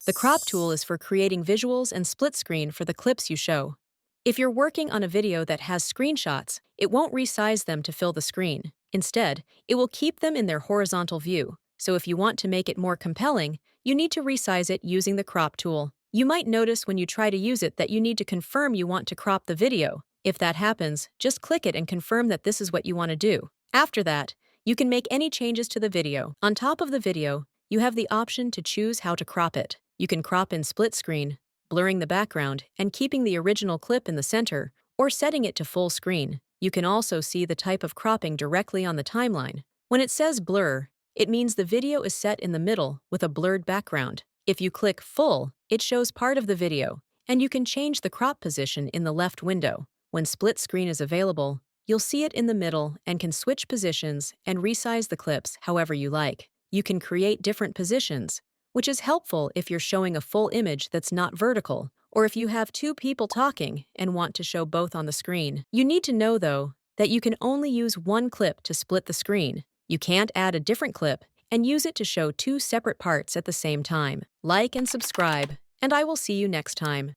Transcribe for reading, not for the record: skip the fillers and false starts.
The crop tool is for creating visuals and split screen for the clips you show. If you're working on a video that has screenshots, it won't resize them to fill the screen. Instead, it will keep them in their horizontal view. So if you want to make it more compelling, you need to resize it using the crop tool. You might notice when you try to use it that you need to confirm you want to crop the video. If that happens, just click it and confirm that this is what you want to do. After that, you can make any changes to the video. On top of the video, you have the option to choose how to crop it. You can crop in split screen, blurring the background and keeping the original clip in the center, or setting it to full screen. You can also see the type of cropping directly on the timeline. When it says blur, it means the video is set in the middle with a blurred background. If you click full, it shows part of the video, and you can change the crop position in the left window. When split screen is available, you'll see it in the middle and can switch positions and resize the clips however you like. You can create different positions, which is helpful if you're showing a full image that's not vertical, or if you have two people talking and want to show both on the screen. You need to know, though, that you can only use one clip to split the screen. You can't add a different clip and use it to show two separate parts at the same time. Like and subscribe, and I will see you next time.